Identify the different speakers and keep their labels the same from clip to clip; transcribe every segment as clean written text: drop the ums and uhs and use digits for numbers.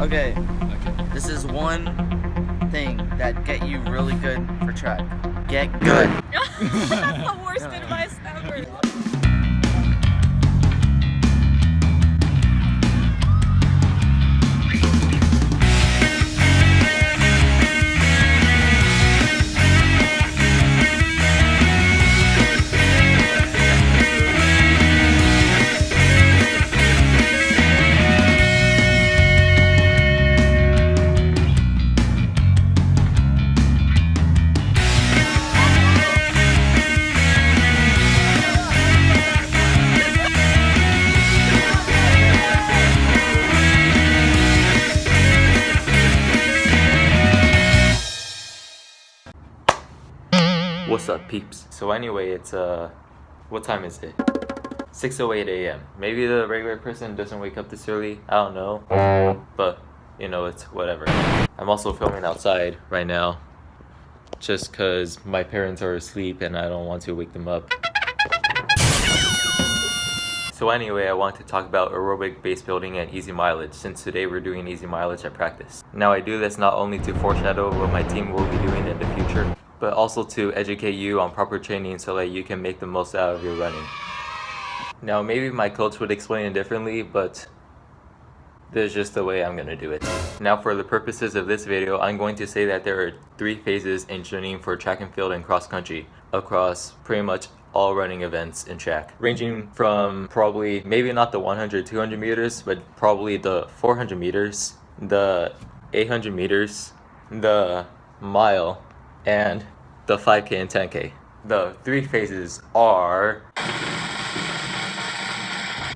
Speaker 1: Okay,
Speaker 2: Okay.
Speaker 1: this is one thing that get you really good for track. Get good.
Speaker 3: That's the worst advice ever.
Speaker 2: What's up, peeps? So anyway, it's what time is it? 6:08 a.m. Maybe the regular person doesn't wake up this early. I don't know, but you know, it's whatever. I'm also filming outside right now, just cause my parents are asleep and I don't want to wake them up. So anyway, I want to talk about aerobic base building and easy mileage, since today we're doing easy mileage at practice. Now I do this not only to foreshadow what my team will be doing in the future, but also to educate you on proper training so that you can make the most out of your running. Now maybe my coach would explain it differently, but there's just the way I'm gonna do it. Now for the purposes of this video, I'm going to say that there are 3 phases in training for track and field and cross country across pretty much all running events in track, ranging from probably maybe not the 100-200 meters, but probably the 400 meters, the 800 meters, the mile, and the 5K and 10K. The 3 phases are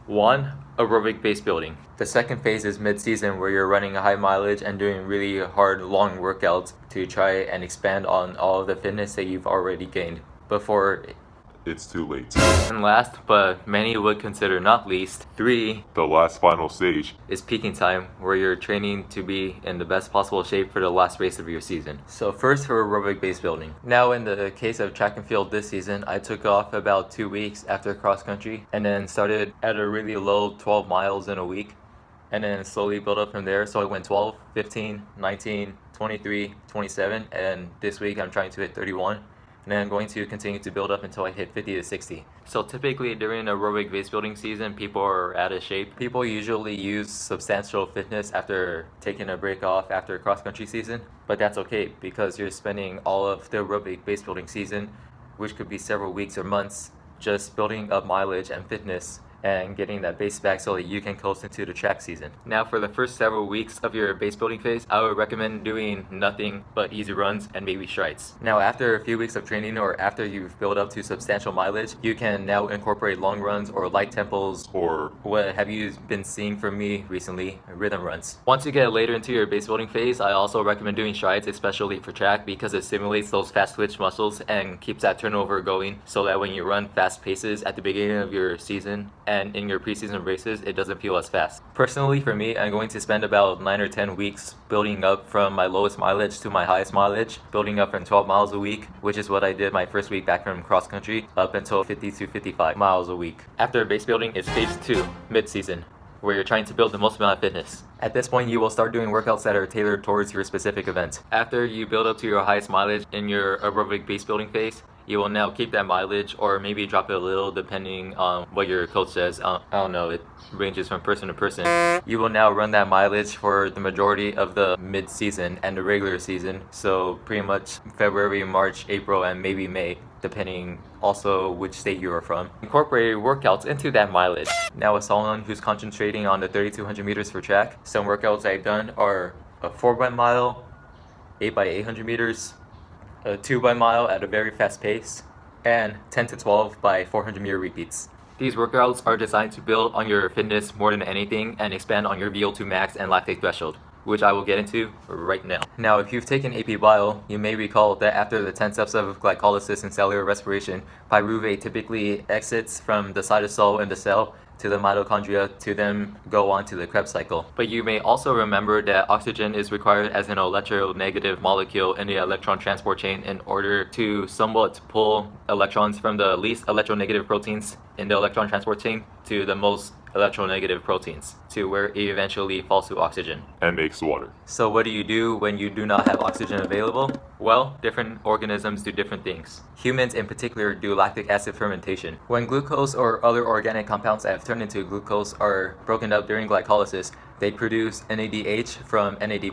Speaker 2: 1. Aerobic base building. The second phase is mid-season, where you're running a high mileage and doing really hard long workouts to try and expand on all of the fitness that you've already gained before
Speaker 4: It's too late.
Speaker 2: and last, but many would consider not least, 3
Speaker 4: The last final stage.
Speaker 2: is peaking time, where you're training to be in the best possible shape for the last race of your season. So first for aerobic base building. Now in the case of track and field this season, I took off about 2 weeks after cross country and then started at a really low 12 miles in a week and then slowly built up from there. So I went 12, 15, 19, 23, 27, and this week I'm trying to hit 31. And then I'm going to continue to build up until I hit 50 to 60. So typically during aerobic base building season, people are out of shape. People usually use substantial fitness after taking a break off after cross country season, but that's okay because you're spending all of the aerobic base building season, which could be several weeks or months, just building up mileage and fitness and getting that base back so that you can coast into the track season. Now for the first several weeks of your base building phase, I would recommend doing nothing but easy runs and maybe strides. Now after a few weeks of training or after you've built up to substantial mileage, you can now incorporate long runs or light tempos, or what have you been seeing from me recently, rhythm runs. Once you get later into your base building phase, I also recommend doing strides, especially for track, because it stimulates those fast twitch muscles and keeps that turnover going so that when you run fast paces at the beginning of your season and in your preseason races, it doesn't feel as fast. Personally, for me, I'm going to spend about 9 or 10 weeks building up from my lowest mileage to my highest mileage, building up from 12 miles a week, which is what I did my first week back from cross country, up until 50 to 55 miles a week. After base building is phase 2, mid-season, where you're trying to build the most amount of fitness. At this point, you will start doing workouts that are tailored towards your specific event. After you build up to your highest mileage in your aerobic base building phase, you will now keep that mileage or maybe drop it a little depending on what your coach says. I don't know, it ranges from person to person. You will now run that mileage for the majority of the mid-season and the regular season, so pretty much February, March, April, and maybe May, depending also which state you are from. Incorporate workouts into that mileage. Now as someone who's concentrating on the 3,200 meters for track, some workouts I've done are a 4x mile, 8x800 meters, a 2x mile at a very fast pace, and 10 to 12 by 400 meter repeats. These workouts are designed to build on your fitness more than anything and expand on your VO2 max and lactate threshold, which I will get into right now. Now, if you've taken AP Bio, you may recall that after the 10 steps of glycolysis and cellular respiration, pyruvate typically exits from the cytosol in the cell to the mitochondria to then go on to the Krebs cycle. But you may also remember that oxygen is required as an electronegative molecule in the electron transport chain in order to somewhat pull electrons from the least electronegative proteins in the electron transport chain to the most electronegative proteins to where it eventually falls to oxygen.
Speaker 4: and makes water.
Speaker 2: So what do you do when you do not have oxygen available? Well, different organisms do different things. Humans in particular do lactic acid fermentation. When glucose or other organic compounds that have turned into glucose are broken up during glycolysis, they produce NADH from NAD+,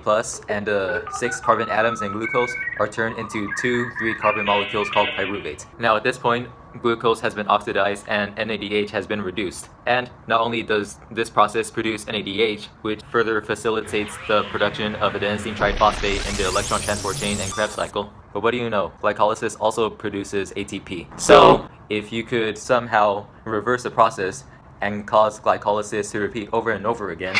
Speaker 2: and the 6 carbon atoms in glucose are turned into 2 3-carbon molecules called pyruvate. Now at this point, glucose has been oxidized and NADH has been reduced. And not only does this process produce NADH, which further facilitates the production of adenosine triphosphate in the electron transport chain and Krebs cycle, but what do you know? Glycolysis also produces ATP. So if you could somehow reverse the process and cause glycolysis to repeat over and over again,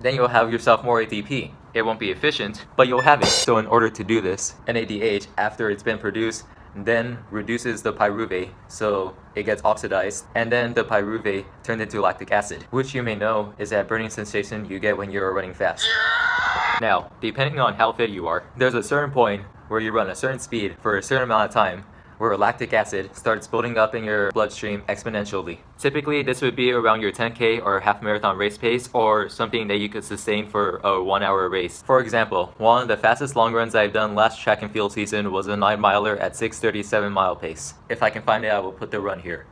Speaker 2: then you'll have yourself more ATP. It won't be efficient, but you'll have it. So in order to do this, NADH, after it's been produced, then reduces the pyruvate, so it gets oxidized, and then the pyruvate turned into lactic acid, which you may know is that burning sensation you get when you're running fast. Now, depending on how fit you are, there's a certain point where you run a certain speed for a certain amount of time where lactic acid starts building up in your bloodstream exponentially. Typically, this would be around your 10K or half marathon race pace, or something that you could sustain for a 1-hour race. For example, one of the fastest long runs I've done last track and field season was a 9-miler at 6:37 mile pace. If I can find it, I will put the run here.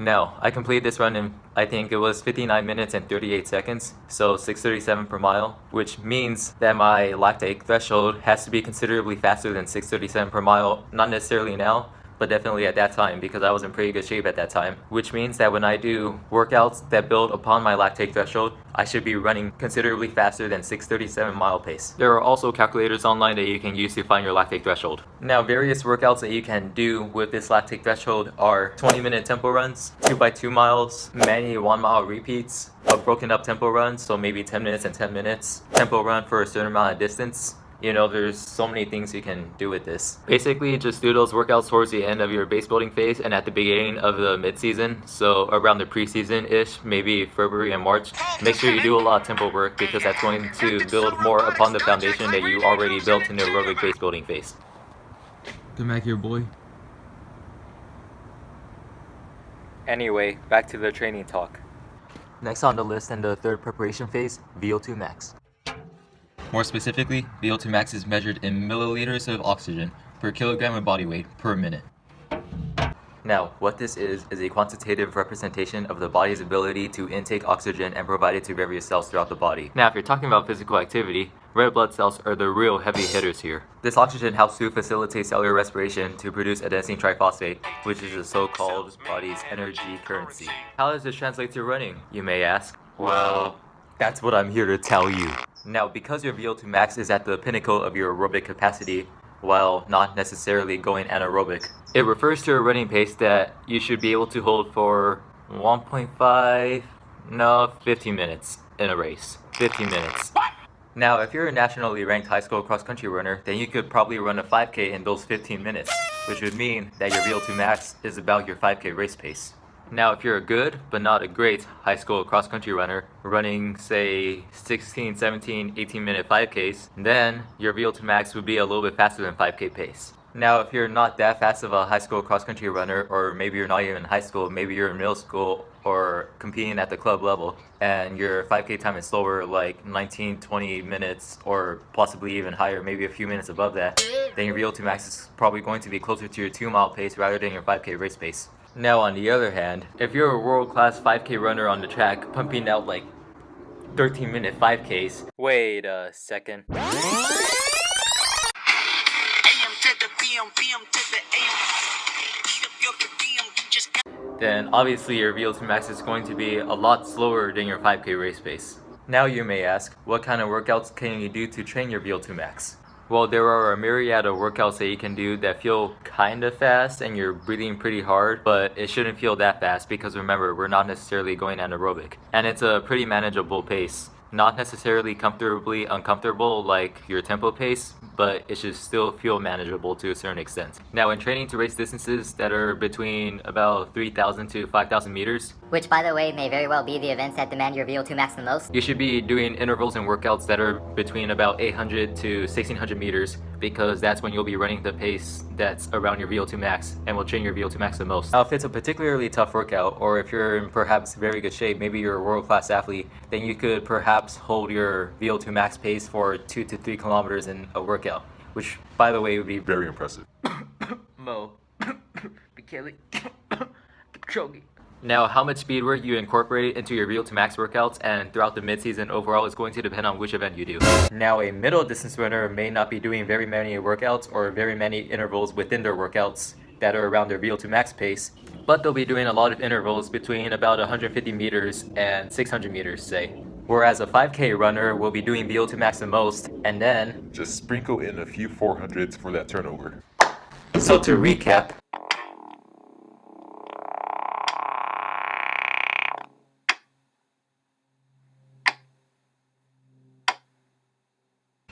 Speaker 2: Now, I completed this run in, I think it was 59 minutes and 38 seconds, so 6:37 per mile, which means that my lactate threshold has to be considerably faster than 6:37 per mile, not necessarily now, but definitely at that time, because I was in pretty good shape at that time, which means that when I do workouts that build upon my lactate threshold, I should be running considerably faster than 6:37 mile pace. There are also calculators online that you can use to find your lactate threshold. Now, various workouts that you can do with this lactate threshold are 20-minute tempo runs, 2x2 miles, many 1-mile repeats, a broken up tempo run, so maybe 10 minutes and 10 minutes, tempo run for a certain amount of distance. You know, there's so many things you can do with this. Basically, just do those workouts towards the end of your base building phase and at the beginning of the mid-season, so around the preseason-ish, maybe February and March. Make sure you do a lot of tempo work because that's going to build more upon the foundation that you already built in the aerobic base building phase.
Speaker 5: Come back here, boy.
Speaker 2: Anyway, back to the training talk. Next on the list in the third preparation phase, VO2 max. More specifically, VO2 max is measured in milliliters of oxygen per kilogram of body weight per minute. Now, what this is a quantitative representation of the body's ability to intake oxygen and provide it to various cells throughout the body. Now, if you're talking about physical activity, red blood cells are the real heavy hitters here. This oxygen helps to facilitate cellular respiration to produce adenosine triphosphate, which is the so-called body's energy currency. How does this translate to running, you may ask? Well, that's what I'm here to tell you. Now, because your VO2 max is at the pinnacle of your aerobic capacity, while not necessarily going anaerobic, it refers to a running pace that you should be able to hold for 15 minutes in a race. 15 minutes. Now, if you're a nationally ranked high school cross-country runner, then you could probably run a 5K in those 15 minutes, which would mean that your VO2 max is about your 5K race pace. Now, if you're a good, but not a great high school cross-country runner, running, say, 16, 17, 18-minute 5Ks, then your VO2 max would be a little bit faster than 5K pace. Now, if you're not that fast of a high school cross-country runner, or maybe you're not even in high school, maybe you're in middle school, or competing at the club level, and your 5K time is slower, like 19, 20 minutes, or possibly even higher, maybe a few minutes above that, then your VO2 max is probably going to be closer to your 2-mile pace rather than your 5K race pace. Now, on the other hand, if you're a world-class 5K runner on the track, pumping out like 13-minute 5Ks, wait a second. Then obviously your VO2 max is going to be a lot slower than your 5K race pace. Now you may ask, what kind of workouts can you do to train your VO2 max? Well, there are a myriad of workouts that you can do that feel kind of fast and you're breathing pretty hard, but it shouldn't feel that fast because remember, we're not necessarily going anaerobic. And it's a pretty manageable pace. Not necessarily comfortably uncomfortable like your tempo pace, but it should still feel manageable to a certain extent. Now, in training to race distances that are between about 3,000 to 5,000 meters,
Speaker 6: which, by the way, may very well be the events that demand your VO2 max the most,
Speaker 2: you should be doing intervals and workouts that are between about 800 to 1,600 meters, because that's when you'll be running the pace that's around your VO2 max and will train your VO2 max the most. Now, if it's a particularly tough workout, or if you're in perhaps very good shape, maybe you're a world-class athlete, then you could perhaps hold your VO2 max pace for 2 to 3 kilometers in a workout, which, by the way, would be
Speaker 4: Very impressive.
Speaker 1: Mo. Kelly. Kipchoge.
Speaker 2: Now, how much speed work you incorporate into your VO2 max workouts and throughout the mid-season overall is going to depend on which event you do. Now, a middle distance runner may not be doing very many workouts or very many intervals within their workouts that are around their VO2 max pace, but they'll be doing a lot of intervals between about 150 meters and 600 meters, say. Whereas a 5K runner will be doing VO2 max the most, and then
Speaker 4: Just sprinkle in a few 400s for that turnover.
Speaker 2: So to recap,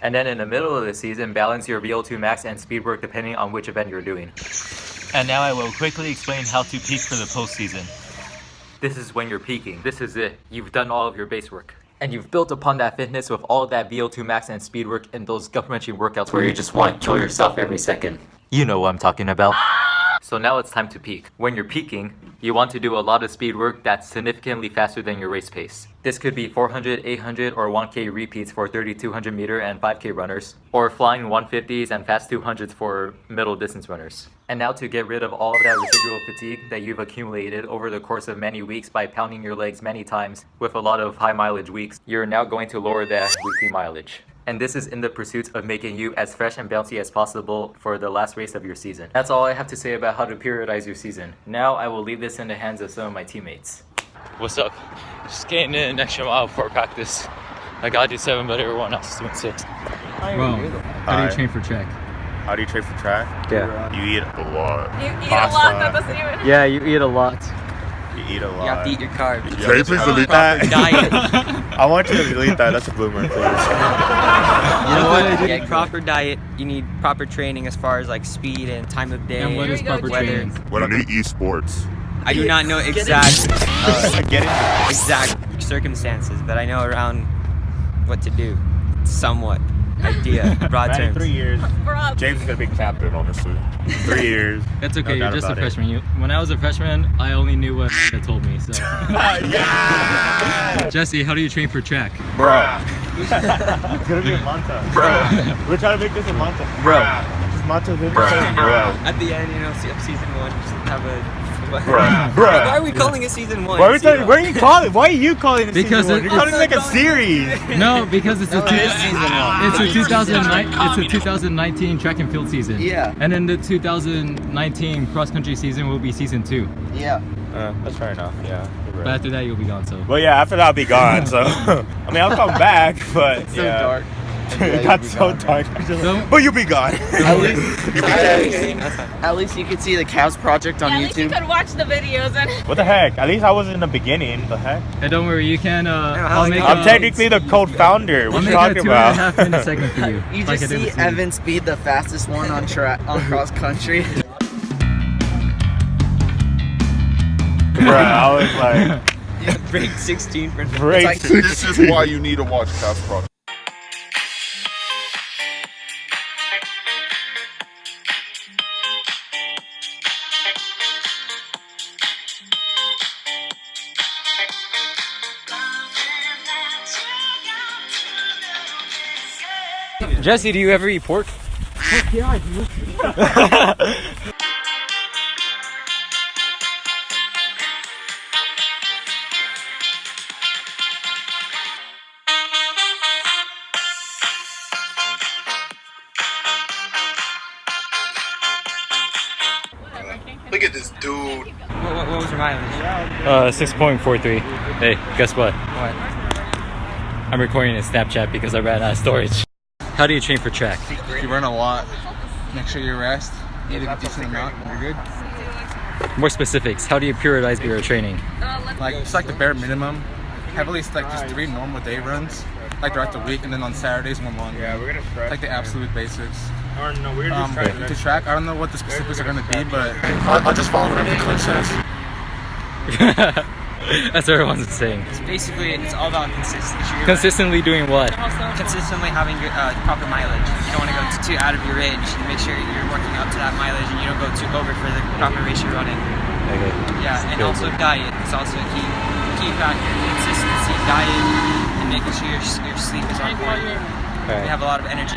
Speaker 2: and then in the middle of the season, balance your VO2 max and speed work depending on which event you're doing. And now I will quickly explain how to peak for the postseason. This is when you're peaking. This is it. You've done all of your base work. And you've built upon that fitness with all of that VO2 max and speed work in those gut-wrenching workouts where you just want to kill yourself every second. You know what I'm talking about. So now it's time to peak. When you're peaking, you want to do a lot of speed work that's significantly faster than your race pace. This could be 400, 800, or 1K repeats for 3,200 meter and 5K runners, or flying 150s and fast 200s for middle distance runners. And now to get rid of all of that residual fatigue that you've accumulated over the course of many weeks by pounding your legs many times with a lot of high mileage weeks, you're now going to lower that weekly mileage. And this is in the pursuit of making you as fresh and bouncy as possible for the last race of your season. That's all I have to say about how to periodize your season. Now I will leave this in the hands of some of my teammates. What's up? Just getting in an extra mile before practice. I gotta do 7, but everyone else is doing 6.
Speaker 5: Bro, how do you train for track?
Speaker 7: How do you train for track?
Speaker 2: Yeah.
Speaker 7: You eat
Speaker 4: A lot.
Speaker 3: You eat
Speaker 7: Pasta.
Speaker 3: a lot that doesn't even.
Speaker 2: Yeah, you eat a lot.
Speaker 7: You eat a lot.
Speaker 1: You have to eat your carbs.
Speaker 4: Can you please delete that?
Speaker 3: Diet.
Speaker 7: I want you to delete that. That's a bloomer, please.
Speaker 1: You know what?
Speaker 8: You need proper diet, you need proper training as far as like speed and time of day.
Speaker 5: And what is
Speaker 3: There you go,
Speaker 5: proper
Speaker 3: Jay.
Speaker 5: training?
Speaker 4: When I need esports.
Speaker 8: I do not know exact exact circumstances, but I know around what to do. Somewhat. Idea. Broad
Speaker 7: Man, in
Speaker 8: terms.
Speaker 7: 3 years,
Speaker 3: Bro,
Speaker 7: James is gonna be captain, honestly. 3 years.
Speaker 5: That's okay,
Speaker 7: No
Speaker 5: you're
Speaker 7: doubt
Speaker 5: just a
Speaker 7: about it.
Speaker 5: freshman. When I was a freshman, I only knew what that told me, so.
Speaker 7: Yeah!
Speaker 5: Jesse, how do you train for track?
Speaker 7: Bro. It's gonna be a montage. Bro. We're trying to make this a montage.
Speaker 1: Bro.
Speaker 7: Just montage it.
Speaker 4: Bro.
Speaker 8: At the end, you know, season 1, just have a.
Speaker 7: Bro.
Speaker 8: Why are we calling it season 1?
Speaker 7: Why are you calling? Why are you calling it
Speaker 5: Because
Speaker 7: season 1? You're calling it like a series.
Speaker 5: No, because it's a
Speaker 1: It is season 1.
Speaker 5: it's a 2019 track and field season.
Speaker 1: Yeah.
Speaker 5: And then the 2019 cross country season will be season 2.
Speaker 1: Yeah.
Speaker 7: That's fair enough. Yeah.
Speaker 5: But after that, you'll be gone. So.
Speaker 7: Well, yeah. After that, I'll be gone. So, I mean, I'll come back, but
Speaker 1: So
Speaker 7: yeah.
Speaker 1: dark.
Speaker 7: It got so dark.
Speaker 5: So-
Speaker 7: But you'll be gone.
Speaker 1: At least you could see the Cavs project on
Speaker 3: at least you
Speaker 1: YouTube.
Speaker 3: could watch the videos and.
Speaker 7: What the heck? At least I was in the beginning. The heck?
Speaker 5: Hey, don't worry, you can. I'll make
Speaker 7: I'm
Speaker 5: a-
Speaker 7: technically the co-founder.
Speaker 5: I'll
Speaker 7: What you
Speaker 5: make a
Speaker 7: talking
Speaker 5: 2.5
Speaker 7: about?
Speaker 5: minute segment for you.
Speaker 1: You
Speaker 5: like
Speaker 1: just
Speaker 5: I did
Speaker 1: see
Speaker 5: with Steve.
Speaker 1: Evan Speed, the fastest one on track on cross country.
Speaker 7: Bro, I was like,
Speaker 8: break 16 for
Speaker 7: break.
Speaker 1: like-
Speaker 4: This is why you need to watch Cavs Product.
Speaker 8: Jesse, do you ever eat pork?
Speaker 4: Look at this dude.
Speaker 8: What was your mileage?
Speaker 5: 6.43. Hey, guess what?
Speaker 8: What?
Speaker 5: I'm recording a Snapchat because I ran out of storage. How do you train for track?
Speaker 9: You run a lot. Make sure you rest. Eat a decent amount. You're good.
Speaker 5: More specifics. How do you periodize your training?
Speaker 9: Like it's like the bare minimum. heavily like just 3 normal day runs, like throughout the week, and then on Saturdays 1 long.
Speaker 7: Yeah, we're gonna stretch.
Speaker 9: Like the absolute basics.
Speaker 7: Or no, we're gonna do stretch.
Speaker 9: The track, I don't know what the specifics are gonna be, but I'll just follow whatever the coach says.
Speaker 5: That's what everyone's saying.
Speaker 8: It's all about consistency.
Speaker 5: Consistently doing what?
Speaker 8: Consistently having proper mileage. You don't want to go too out of your range. You make sure you're working up to that mileage and you don't go too over for the proper race you're running.
Speaker 5: Okay.
Speaker 8: Yeah, and also diet. It's also a key factor. Consistency, diet, and making sure your sleep is on point.
Speaker 5: Right.
Speaker 8: You have a lot of energy.